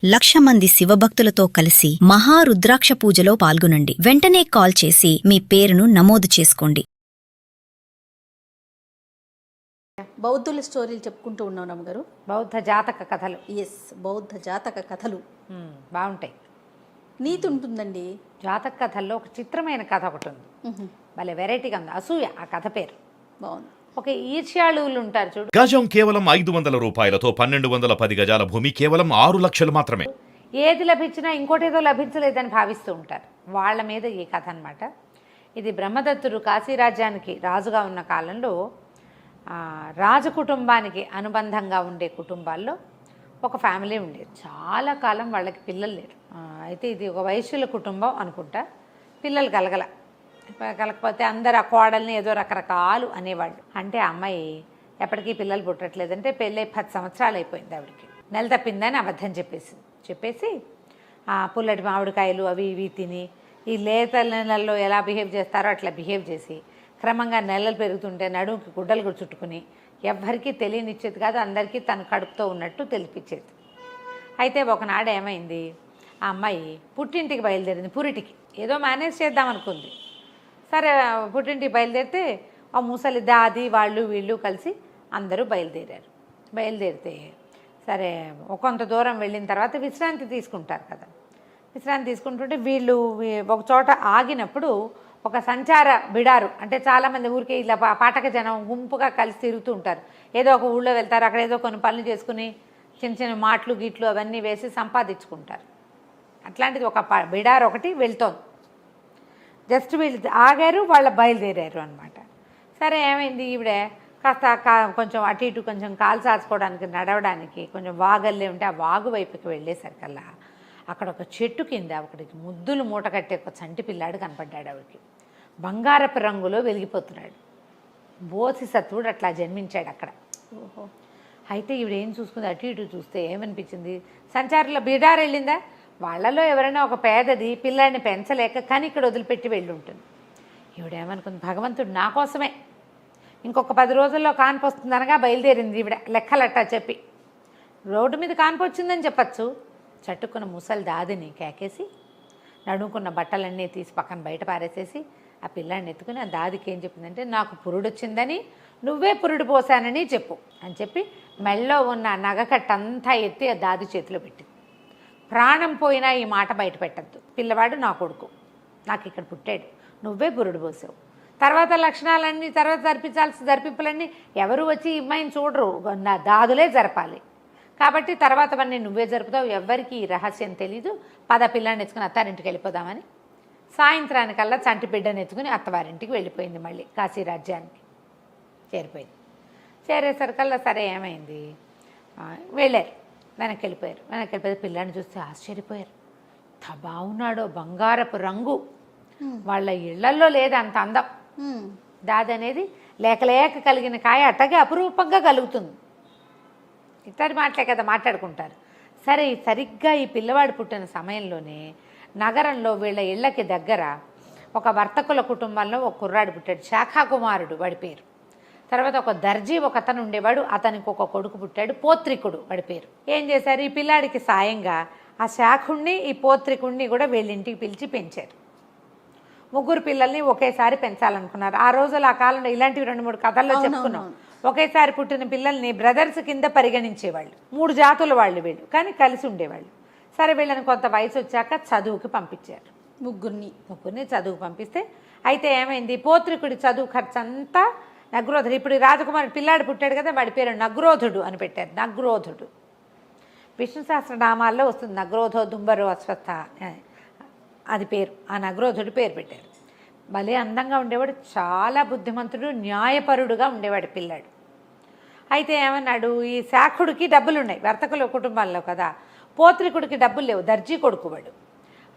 1,00,000 మంది శివభక్తులతో కలిసి మహారుద్రాక్ష పూజలో పాల్గొనండి. వెంటనే కాల్ చేసి మీ పేరును నమోదు చేసుకోండి. బౌద్ధుల స్టోరీలు చెప్పుకుంటూ ఉన్నాం నమ్మగారు. బౌద్ధ జాతక కథలు. ఎస్, బౌద్ధ జాతక కథలు బాగుంటాయి. నీతి ఉంటుందండి. జాతక కథల్లో ఒక చిత్రమైన కథ ఒకటి ఉంది, భలే వెరైటీగా ఉంది. అసూయ ఆ కథ పేరు. బాగుంది. ఒక ఈర్ష్యాళువులు ఉంటారు చూడు. గజం కేవలం 500 రూపాయలతో 1210 గజాల భూమి కేవలం 6 లక్షలు మాత్రమే. ఏది లభించినా ఇంకోటేదో లభించలేదని భావిస్తూ ఉంటారు. వాళ్ళ మీద ఈ కథ అనమాట. ఇది బ్రహ్మదత్తుడు కాశీరాజ్యానికి రాజుగా ఉన్న కాలంలో రాజకుటుంబానికి అనుబంధంగా ఉండే కుటుంబాల్లో ఒక ఫ్యామిలీ ఉండేది. చాలా కాలం వాళ్ళకి పిల్లలు లేరు. అయితే ఇది ఒక వైశ్యుల కుటుంబం అనుకుంటా. పిల్లలు కలగకపోతే అందరు ఆ కోడల్ని ఏదో రకరకాలు అనేవాళ్ళు. అంటే అమ్మాయి ఎప్పటికీ పిల్లలు పుట్టట్లేదంటే పెళ్ళై 10 సంవత్సరాలు అయిపోయింది. ఆవిడకి నెల తప్పిందని అబద్ధం చెప్పేసి పుల్లటి మామిడికాయలు అవి ఇవి తిని ఈ లేత నెలల్లో ఎలా బిహేవ్ చేస్తారో అట్లా బిహేవ్ చేసి క్రమంగా నెలలు పెరుగుతుంటే నడుముకి గుడ్డలు చుట్టుకుని ఎవ్వరికీ తెలియనిచ్చేది కాదు, అందరికీ తన కడుపుతో ఉన్నట్టు తెలిపించేది. అయితే ఒకనాడు ఏమైంది, ఆ అమ్మాయి పుట్టింటికి బయలుదేరింది. పురిటికి ఏదో మేనేజ్ చేద్దామనుకుంది. సరే పుట్టింటికి బయలుదేరితే ఆ ముసలి దాది వాళ్ళు వీళ్ళు కలిసి అందరూ బయలుదేరితే సరే కొంత దూరం వెళ్ళిన తర్వాత విశ్రాంతి తీసుకుంటారు కదా. విశ్రాంతి తీసుకుంటుంటే వీళ్ళు ఒక చోట ఆగినప్పుడు ఒక సంచార బిడారు, అంటే చాలామంది ఊరికే ఇలా పాఠక జనం గుంపుగా కలిసి తిరుగుతూ ఉంటారు. ఏదో ఒక ఊళ్ళో వెళ్తారు, అక్కడ ఏదో కొన్ని పనులు చేసుకుని చిన్న చిన్న మాటలు గిట్లు అవన్నీ వేసి సంపాదించుకుంటారు. అట్లాంటిది ఒక బిడారు ఒకటి వెళ్తోంది. జస్ట్ వీళ్ళు ఆగారు, వాళ్ళు బయలుదేరారు అనమాట. సరే ఏమైంది, ఈవిడ కాస్త కొంచెం అటు ఇటు కొంచెం కాలు చాచుకోవడానికి నడవడానికి కొంచెం వాగల్లే ఉంటే ఆ వాగు వైపుకి వెళ్ళేసరికల్లా అక్కడ ఒక చెట్టు కింద ఒకడికి ముద్దులు మూట కట్టే ఒక చంటి పిల్లాడు కనపడ్డాడు. ఆవిడకి బంగారపు రంగులో వెలిగిపోతున్నాడు. బోధిసత్వుడు అట్లా జన్మించాడు అక్కడ. ఓహో. అయితే ఈవిడ ఏం చూసుకుంది, అటు ఇటు చూస్తే ఏమనిపించింది, సంచారంలో బిడారు వెళ్ళిందా, వాళ్ళలో ఎవరైనా ఒక పేదది పిల్లాడిని పెంచలేక కానీ ఇక్కడ వదిలిపెట్టి వెళ్ళి ఉంటుంది. ఈవిడేమనుకుంది, భగవంతుడు నా కోసమే ఇంకొక 10 రోజుల్లో కాన్పు వస్తుందనగా బయలుదేరింది ఈవిడ లెక్కలట్టా చెప్పి. రోడ్డు మీద కాన్పు వచ్చిందని చెప్పచ్చు. చట్టుకున్న ముసలి దాదిని కేకేసి నడుముకున్న బట్టలన్నీ తీసి పక్కన బయట పారేసేసి ఆ పిల్లాడిని ఎత్తుకుని ఆ దాదికి ఏం చెప్పిందంటే, నాకు పురుడొచ్చిందని నువ్వే పురుడు పోసానని చెప్పు అని చెప్పి మెళ్ళో ఉన్న నగకట్టంతా ఎత్తి ఆ దాది చేతిలో పెట్టింది. ప్రాణం పోయినా ఈ మాట బయట పెట్టద్దు, పిల్లవాడు నా కొడుకు, నాకు ఇక్కడ పుట్టాడు, నువ్వే పురుడు పోసావు. తర్వాత లక్షణాలన్నీ తర్వాత జరిపింపులన్నీ ఎవరు వచ్చి ఇమ్మాయిని చూడరు, నా దాదులే జరపాలి. కాబట్టి తర్వాతవన్నీ నువ్వే జరుపుతావు, ఎవ్వరికి ఈ రహస్యం తెలీదు, పద పిల్లాన్ని ఎత్తుకుని అత్తారింటికి వెళ్ళిపోదామని సాయంత్రానికల్లా చంటి బిడ్డను ఎత్తుకుని అత్తవారింటికి వెళ్ళిపోయింది. మళ్ళీ కాశీరాజ్యానికి చేరిపోయింది. చేరేసరికల్లా సరే ఏమైంది, వెళ్ళారు, వెనక్కి వెళ్ళిపోయారు. పిల్లాన్ని చూస్తే ఆశ్చర్యపోయారు. ఎంత బాగున్నాడో, బంగారపు రంగు, వాళ్ళ ఇళ్లల్లో లేదు అంత అందం. దాది అనేది లేక కలిగిన కాయ అట్టగే అపురూపంగా కలుగుతుంది. ఇతడి మాటలే కదా మాట్లాడుకుంటారు. సరే సరిగ్గా ఈ పిల్లవాడు పుట్టిన సమయంలోనే నగరంలో వీళ్ళ ఇళ్ళకి దగ్గర ఒక వర్తకుల కుటుంబంలో ఒక కుర్రాడు పుట్టాడు, శాఖాకుమారుడు వాడి పేరు. తర్వాత ఒక దర్జీ ఒక అతను ఉండేవాడు, అతనికి ఒక కొడుకు పుట్టాడు, పోత్రికుడు వాడి పేరు. ఏం చేశారు, ఈ పిల్లాడికి సాయంగా ఆ శాఖుణ్ణి ఈ పోత్రికుణ్ణి కూడా వీళ్ళింటికి పిలిచి పెంచారు. 3 పిల్లల్ని ఒకేసారి పెంచాలనుకున్నారు. ఆ రోజులు ఆ కాలంలో ఇలాంటివి 2-3 కథల్లో చెప్పుకున్నాం. ఒకేసారి పుట్టిన పిల్లల్ని బ్రదర్స్ కింద పరిగణించేవాళ్ళు. 3 జాతుల వాళ్ళు వీళ్ళు, కానీ కలిసి ఉండేవాళ్ళు. సరే వీళ్ళని కొంత వయసు వచ్చాక చదువుకి పంపించారు. ముగ్గురిని చదువుకు పంపిస్తే అయితే ఏమైంది, పోత్రికుడి చదువు ఖర్చు అంతా నగ్రోధుడు. ఇప్పుడు రాజకుమారుడు పిల్లాడు పుట్టాడు కదా, వాడి పేరు నగ్రోధుడు అని పెట్టారు. నగ్రోధుడు విష్ణు సహస్రనామాల్లో వస్తుంది, నగ్రోధో దుంబరో అశ్వత్థ అది పేరు. ఆ నగ్రోధుడి పేరు పెట్టారు. భలే అందంగా ఉండేవాడు, చాలా బుద్ధిమంతుడు, న్యాయపరుడుగా ఉండేవాడు పిల్లాడు. అయితే ఏమన్నాడు, ఈ శాఖుడికి డబ్బులు ఉన్నాయి, వర్తకుల కుటుంబాల్లో కదా, పోత్రికుడికి డబ్బులు లేవు, దర్జీ కొడుకువాడు.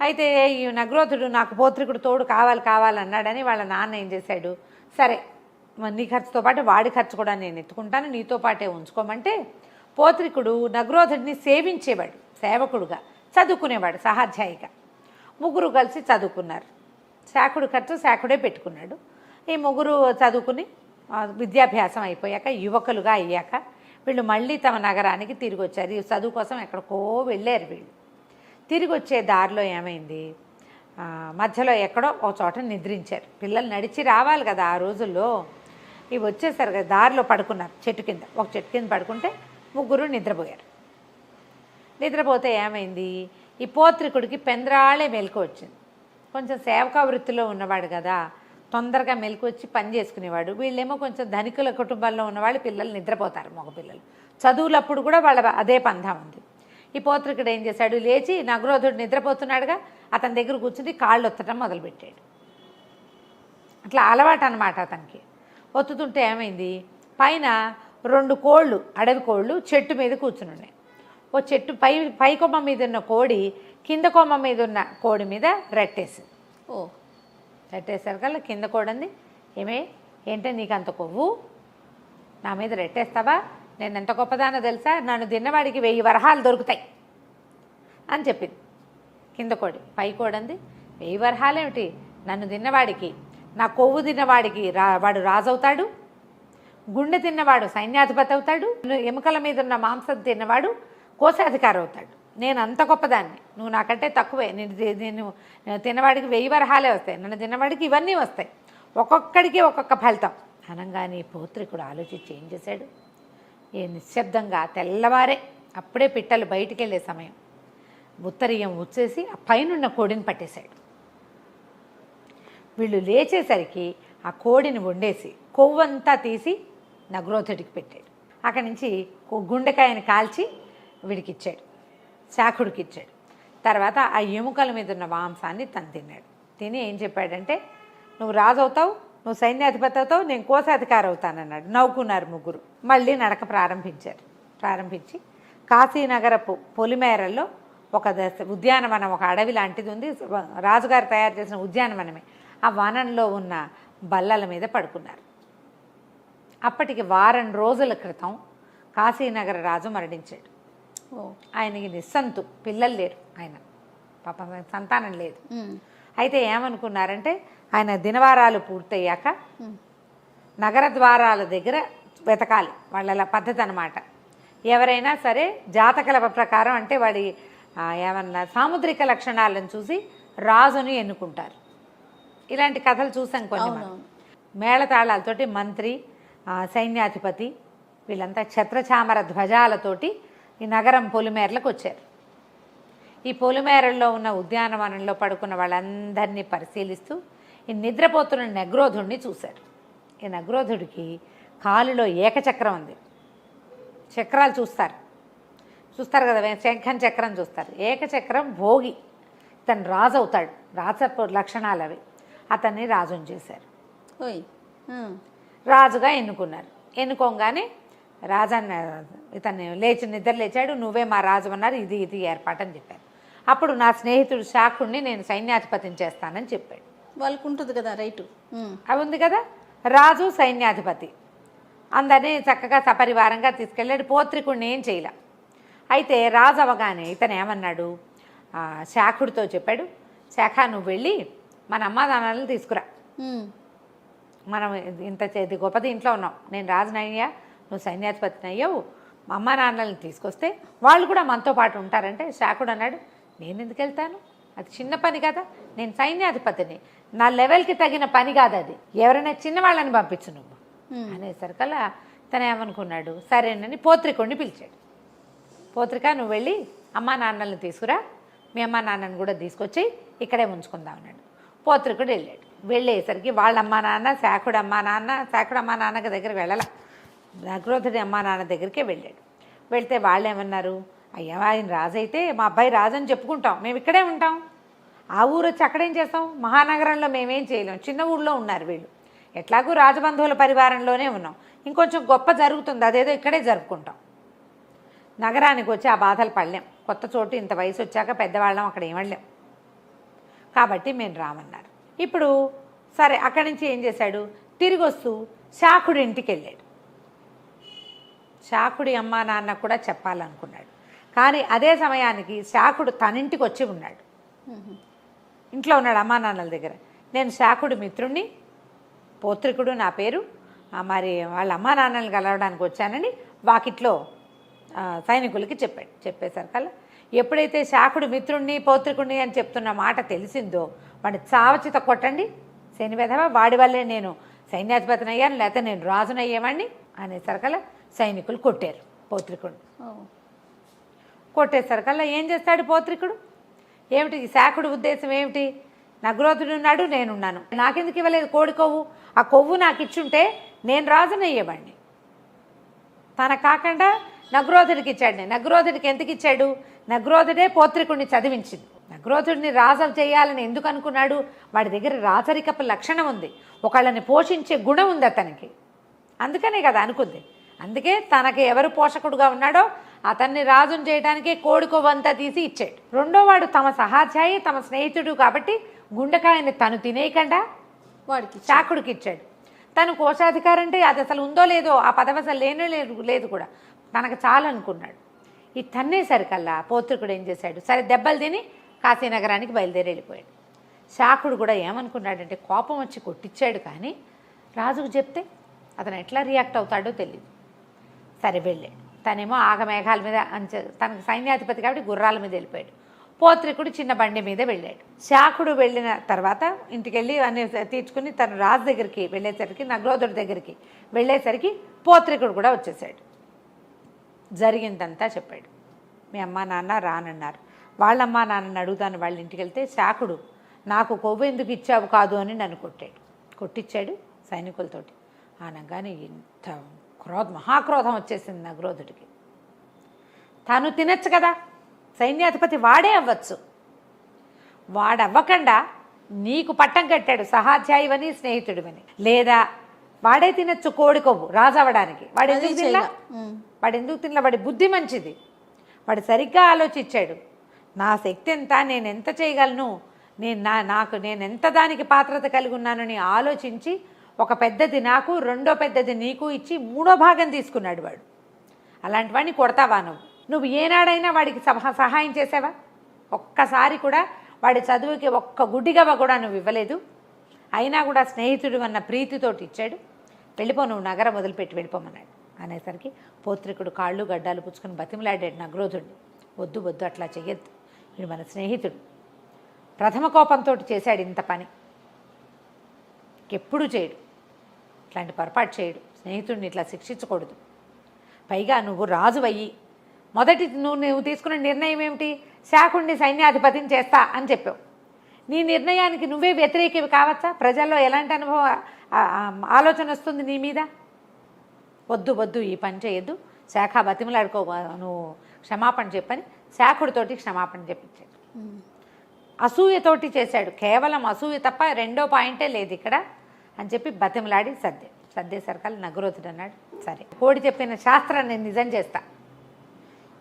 అయితే ఈ నగ్రోధుడు నాకు పోత్రికుడు తోడు కావాలన్నాడని వాళ్ళ నాన్న ఏం చేశాడు, సరే నీ ఖర్చుతో పాటు వాడి ఖర్చు కూడా నేను ఎత్తుకుంటాను, నీతో పాటే ఉంచుకోమంటే పోత్రికుడు నగ్రోధుడిని సేవించేవాడు, సేవకుడుగా చదువుకునేవాడు సహాధ్యాయిగా. 3 కలిసి చదువుకున్నారు. శాఖుడు ఖర్చు శాఖుడే పెట్టుకున్నాడు. ఈ 3 చదువుకుని విద్యాభ్యాసం అయిపోయాక యువకులుగా అయ్యాక వీళ్ళు మళ్ళీ తమ నగరానికి తిరిగి వచ్చారు. ఈ చదువు కోసం ఎక్కడికో వెళ్ళారు వీళ్ళు. తిరిగి వచ్చే దారిలో ఏమైంది, మధ్యలో ఎక్కడో ఒక చోట నిద్రించారు. పిల్లలు నడిచి రావాలి కదా ఆ రోజుల్లో. ఇవి వచ్చేసారు కదా, దారిలో పడుకున్నారు చెట్టు కింద. ఒక చెట్టు కింద పడుకుంటే ముగ్గురు నిద్రపోయారు. నిద్రపోతే ఏమైంది, ఈ పోత్రికుడికి పెందరాళే మెలకు వచ్చింది. కొంచెం సేవకా వృత్తిలో ఉన్నవాడు కదా, తొందరగా మెలకు వచ్చి పని చేసుకునేవాడు. వీళ్ళేమో కొంచెం ధనికుల కుటుంబాల్లో ఉన్నవాళ్ళు, పిల్లలు నిద్రపోతారు, మగపిల్లలు. చదువులప్పుడు కూడా వాళ్ళ అదే పంథా ఉంది. ఈ పోత్రికుడు ఏం చేశాడు, లేచి నగరోధుడు నిద్రపోతున్నాడుగా అతని దగ్గర కూర్చుని కాళ్ళు ఒత్తడం మొదలుపెట్టాడు. అట్లా అలవాటు అనమాట అతనికి. ఒత్తుతుంటే ఏమైంది, పైన 2 కోళ్ళు, అడవి కోళ్ళు చెట్టు మీద కూర్చుని ఉన్నాయి. ఓ చెట్టు పై కొమ్మ మీద ఉన్న కోడి కింద కొమ్మ మీద ఉన్న కోడి మీద రెట్టేసింది. రెట్టేసారు కల్లా కింద కోడంది, ఏంటంటే నీకు అంత కొవ్వు, నా మీద రెట్టేస్తావా, నేను ఎంత గొప్పదానో తెలుసా, నన్ను తిన్నవాడికి 1000 వరహాలు దొరుకుతాయి అని చెప్పింది కింద కోడి. పై కోడంది, 1000 వరహాలేమిటి, నన్ను తిన్నవాడికి, నా కొవ్వు తిన్నవాడికి వాడు రాజవుతాడు, గుండె తిన్నవాడు సైన్యాధిపతి అవుతాడు, ఎముకల మీద ఉన్న మాంసం తిన్నవాడు కోశాధికారి అవుతాడు. నేను అంత గొప్పదాన్ని, నువ్వు నాకంటే తక్కువే, నేను తిన్నవాడికి 1000 వరహాలే వస్తాయి, నన్ను తిన్నవాడికి ఇవన్నీ వస్తాయి, ఒక్కొక్కడికి ఒక్కొక్క ఫలితం అనగానే పోత్రికుడు ఆలోచించి ఏం చేశాడు, నిశ్శబ్దంగా తెల్లవారే అప్పుడే పిట్టలు బయటికి వెళ్ళే సమయం ఉత్తరీయం వచ్చేసి ఆ పైనున్న కోడిని పట్టేశాడు. వీళ్ళు లేచేసరికి ఆ కోడిని వండేసి కొవ్వంతా తీసి నగరోధుడికి పెట్టాడు. అక్కడి నుంచి గుండెకాయని కాల్చి వీడికిచ్చాడు, శాఖుడికి ఇచ్చాడు. తర్వాత ఆ ఎముకల మీద ఉన్న మాంసాన్ని తను తిన్నాడు. తిని ఏం చెప్పాడంటే, నువ్వు రాజు అవుతావు, నువ్వు సైన్యాధిపతి అవుతావు, నేను కోశాధికారి అవుతానన్నాడు. నవ్వుకున్నారు ముగ్గురు. మళ్ళీ నడక ప్రారంభించి కాశీనగరపు పొలిమేరల్లో ఒక ఉద్యానవనం, ఒక అడవి లాంటిది ఉంది. రాజుగారు తయారు చేసిన ఉద్యానవనమే. ఆ వనంలో ఉన్న బల్లల మీద పడుకున్నారు. అప్పటికి 1 వారం రోజుల క్రితం కాశీనగర రాజు మరణించాడు. ఆయనకి నిస్సంతు, పిల్లలు లేరు, ఆయన పాపం సంతానం లేదు. అయితే ఏమనుకున్నారంటే, ఆయన దినవారాలు పూర్తయ్యాక నగర ద్వారాల దగ్గర వెతకాలి, వాళ్ళ పద్ధతి అన్నమాట. ఎవరైనా సరే జాతకాల ప్రకారం, అంటే వాడి ఏమన్నా సాముద్రిక లక్షణాలను చూసి రాజుని ఎన్నుకుంటారు. ఇలాంటి కథలు చూసాం కొన్ని. మేళతాళాలతోటి మంత్రి, సైన్యాధిపతి వీళ్ళంతా ఛత్రచామర ధ్వజాలతోటి ఈ నగరం పొలిమేరలకు వచ్చారు. ఈ పొలిమేరల్లో ఉన్న ఉద్యానవనంలో పడుకున్న వాళ్ళందరినీ పరిశీలిస్తూ ఈ నిద్రపోతున్న నగ్రోధుడిని చూశారు. ఈ నగ్రోధుడికి కాలులో ఏకచక్రం ఉంది. చక్రాలు చూస్తారు కదా, శంఖం చక్రం చూస్తారు. ఏకచక్రం భోగి, ఇతను రాజు అవుతాడు, రాజపు లక్షణాలు అవి. అతన్ని రాజుని చేశారు, రాజుగా ఎన్నుకున్నారు. ఎన్నుకోగానే రాజన్న ఇతన్ని నిద్ర లేచాడు, నువ్వే మా రాజు అన్నారు, ఇది ఏర్పాటని చెప్పారు. అప్పుడు నా స్నేహితుడు శాఖుడిని నేను సైన్యాధిపతిని చేస్తానని చెప్పాడు. వాళ్ళకు ఉంటుంది కదా రైటు, అవి ఉంది కదా. రాజు సైన్యాధిపతి అందరినీ చక్కగా సపరివారంగా తీసుకెళ్ళాడు. పోత్రికుడిని ఏం చేయలే. అయితే రాజు అవగానే ఇతను ఏమన్నాడు, శాఖుడితో చెప్పాడు, శాఖ నువ్వు వెళ్ళి మన అమ్మానాన్నలను తీసుకురా, మనం ఇంత గొప్పది ఇంట్లో ఉన్నాం, నేను రాజునయ్యా, నువ్వు సైన్యాధిపతిని అయ్యావు, మా అమ్మ నాన్నలను తీసుకొస్తే వాళ్ళు కూడా మనతో పాటు ఉంటారంటే శాఖుడు అన్నాడు, నేను ఎందుకు వెళ్తాను, అది చిన్న పని కదా, నేను సైన్యాధిపతిని, నా లెవెల్కి తగిన పని కాదు అది, ఎవరైనా చిన్నవాళ్ళని పంపించు నువ్వు అనేసరికల్లా తను ఏమనుకున్నాడు, సరేనని పోత్రికుడిని పిలిచాడు. పోత్రిక నువ్వు వెళ్ళి అమ్మా నాన్నలను తీసుకురా, మీ అమ్మా నాన్నని కూడా తీసుకొచ్చి ఇక్కడే ఉంచుకుందాం అన్నాడు. పోత్రికుడు వెళ్ళాడు. వెళ్ళేసరికి వాళ్ళ అమ్మా నాన్న, శాఖుడు అమ్మా నాన్నకి దగ్గర వెళ్ళాల, నగ్రోధుడి అమ్మా నాన్న దగ్గరికే వెళ్ళాడు. వెళ్తే వాళ్ళు ఏమన్నారు, అయ్యా ఆయన రాజు అయితే మా అబ్బాయి రాజు అని చెప్పుకుంటాం, మేము ఇక్కడే ఉంటాం, ఆ ఊరు వచ్చి అక్కడేం చేస్తాం, మహానగరంలో మేమేం చేయలేం, చిన్న ఊళ్ళో ఉన్నారు వీళ్ళు, ఎట్లాగూ రాజబంధువుల పరివారంలోనే ఉన్నాం, ఇంకొంచెం గొప్ప జరుగుతుంది అదేదో ఇక్కడే జరుపుకుంటాం, నగరానికి వచ్చి ఆ బాధలు పడలేం, కొత్త చోటు ఇంత వయసు వచ్చాక పెద్దవాళ్ళం అక్కడ ఏమడలేం, కాబట్టి మేము రామన్నారు. ఇప్పుడు సరే అక్కడి నుంచి ఏం చేశాడు, తిరిగి వస్తూ శాఖుడి ఇంటికి వెళ్ళాడు. శాఖుడి అమ్మా నాన్న కూడా చెప్పాలనుకున్నాడు, కానీ అదే సమయానికి శాఖుడు తన ఇంటికి వచ్చి ఉన్నాడు, ఇంట్లో ఉన్నాడు అమ్మా నాన్నల దగ్గర. నేను శాఖుడి మిత్రుణ్ణి, పోత్రికుడు నా పేరు, మరి వాళ్ళ అమ్మా నాన్నలు కలవడానికి వచ్చానని వాకిట్లో సైనికులకి చెప్పాడు. చెప్పేసరికల్లా ఎప్పుడైతే శాకుడు మిత్రుణ్ణి పౌత్రికుణ్ణి అని చెప్తున్న మాట తెలిసిందో వాడిని చావచిత కొట్టండి, శని వెధవ, వాడి వల్లే నేను సైన్యాధిపతిని అయ్యాను, లేకపోతే నేను రాజునయ్యేవాడిని అనేసరికల్లా సైనికులు కొట్టారు పౌత్రికుడు. కొట్టేసరికల్లా ఏం చేస్తాడు పౌత్రికుడు? ఏమిటి శాకుడు ఉద్దేశం ఏమిటి? నగ్రోధుడు ఉన్నాడు, నేనున్నాను, నాకెందుకు ఇవ్వలేదు కోడి కొవ్వు? ఆ కొవ్వు నాకు ఇచ్చుంటే నేను రాజునయ్యేవాడిని. తన కాకుండా నగ్రోధుడికి ఇచ్చాడు. నగ్రోధుడికి ఎందుకు ఇచ్చాడు? నగ్రోధుడే పౌత్రికుడిని చదివించింది. నగ్రోధుడిని రాజు చేయాలని ఎందుకు అనుకున్నాడు? వాడి దగ్గర రాజరికపు లక్షణం ఉంది, ఒకళ్ళని పోషించే గుణం ఉంది అతనికి, అందుకనే కదా అనుకుంది. అందుకే తనకి ఎవరు పోషకుడుగా ఉన్నాడో అతన్ని రాజును చేయడానికే కోడికొవ్వంతా తీసి ఇచ్చాడు. రెండోవాడు తమ సహాధ్యాయి, తమ స్నేహితుడు కాబట్టి గుండెకాయని తను తినేయకుండా వాడికి శాకుడికి ఇచ్చాడు. తను కోశాధికారి అంటే అది అసలు ఉందో లేదో, ఆ పదవి అసలు లేదు కూడా, తనకు చాలనుకున్నాడు. ఈ తన్నేసరికల్లా పౌత్రికుడు ఏం చేశాడు? సరే దెబ్బలు తిని కాశీనగరానికి బయలుదేరి వెళ్ళిపోయాడు. శాకుడు కూడా ఏమనుకున్నాడంటే కోపం వచ్చి కొట్టించాడు, కానీ రాజుకు చెప్తే అతను ఎట్లా రియాక్ట్ అవుతాడో తెలియదు. సరే వెళ్ళాడు. తనేమో ఆగమేఘాల మీద తనకు సైన్యాధిపతి కాబట్టి గుర్రాల మీద వెళ్ళిపోయాడు. పౌత్రికుడు చిన్న బండి మీద వెళ్ళాడు. శాకుడు వెళ్ళిన తర్వాత ఇంటికి వెళ్ళి అన్ని తీర్చుకుని తను రాజు దగ్గరికి వెళ్ళేసరికి, నగ్రోధుడి దగ్గరికి వెళ్ళేసరికి పౌత్రికుడు కూడా వచ్చేసాడు. జరిగిందంతా చెప్పాడు. మీ అమ్మ నాన్న రానన్నారు. వాళ్ళమ్మ నాన్నని అడుగుతాను వాళ్ళ ఇంటికి వెళ్తే శాకుడు నాకు కొవ్వు ఎందుకు ఇచ్చావు కాదు అని నన్ను కొట్టించాడు సైనికులతోటి. అనగానే ఇంత మహాక్రోధం వచ్చేసింది నగ్రోధుడికి. తను తినచ్చు కదా, సైన్యాధిపతి వాడే అవ్వచ్చు, వాడవ్వకుండా నీకు పట్టం కట్టాడు సహాధ్యాయువని స్నేహితుడివని. లేదా వాడే తినచ్చు కోడి కొవ్వు రాజు అవ్వడానికి. వాడు ఎందుకు తినలా? వాడి బుద్ధి మంచిది, వాడు సరిగ్గా ఆలోచించాడు. నా శక్తి ఎంత, నేను ఎంత చేయగలను, నేను ఎంత దానికి పాత్రత కలిగి ఉన్నానని ఆలోచించి ఒక పెద్దది నాకు, రెండో పెద్దది నీకు ఇచ్చి మూడో భాగం తీసుకున్నాడు వాడు. అలాంటి వాడిని కొడతావా నువ్వు ఏనాడైనా వాడికి సహాయం చేసావా? ఒక్కసారి కూడా వాడి చదువుకి ఒక్క గుడ్డిగవ్వ కూడా నువ్వు ఇవ్వలేదు. అయినా కూడా స్నేహితుడు అన్న ప్రీతితోటి ఇచ్చాడు. వెళ్ళిపో, నువ్వు నగరం వదిలిపెట్టి వెళ్ళిపోమన్నాడు. అనేసరికి పౌత్రికుడు కాళ్ళు గడ్డాలు పుచ్చుకొని బతిమలాడాడు నగ్రోధుడిని. వద్దు అట్లా చెయ్యొద్దు, వీడు మన స్నేహితుడు. ప్రథమ కోపంతో చేశాడు ఇంత పని, ఎప్పుడూ చేయడు, ఇట్లాంటి పొరపాటు చేయడు. స్నేహితుడిని ఇట్లా శిక్షించకూడదు. పైగా నువ్వు రాజువయ్యి మొదటి నువ్వు తీసుకున్న నిర్ణయం ఏమిటి? శాకుడిని సైన్యాధిపతిని చేస్తా అని చెప్పావు. నీ నిర్ణయానికి నువ్వే వ్యతిరేకివి కావచ్చా? ప్రజల్లో ఎలాంటి ఆలోచన వస్తుంది నీ మీద? వద్దు ఈ పని చేయొద్దు, శాఖ బతిమలాడుకో, నువ్వు క్షమాపణ చెప్పని శాకుడితోటి క్షమాపణ చెప్పించాడు. అసూయతోటి చేశాడు, కేవలం అసూయ తప్ప రెండో పాయింటే లేదు ఇక్కడ అని చెప్పి బతిమలాడి సర్దేసరికల్ నగ్రోధుడు అన్నాడు, సరే కోడి చెప్పిన శాస్త్రాన్ని నిజం చేస్తా.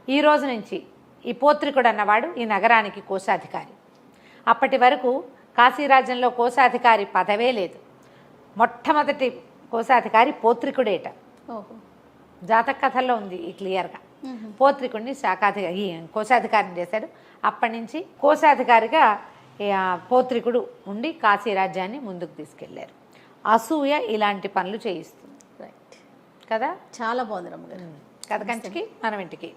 ఈ రోజు నుంచి ఈ పౌత్రికుడు అన్నవాడు ఈ నగరానికి కోశాధికారి. అప్పటి వరకు కాశీరాజ్యంలో కోశాధికారి పదవే లేదు. మొట్టమొదటి కోశాధికారి పౌత్రికుడేట. జాతక కథల్లో ఉంది ఈ క్లియర్గా. పౌత్రికుడిని కోశాధికారిని చేశాడు. అప్పటి నుంచి కోశాధికారిగా పౌత్రికుడు ఉండి కాశీరాజ్యాన్ని ముందుకు తీసుకెళ్లారు. అసూయ ఇలాంటి పనులు చేయిస్తుంది. రైట్ కదా? చాలా బాగుంది రమ్మగారు. కథ కంచికి మనం ఇంటికి.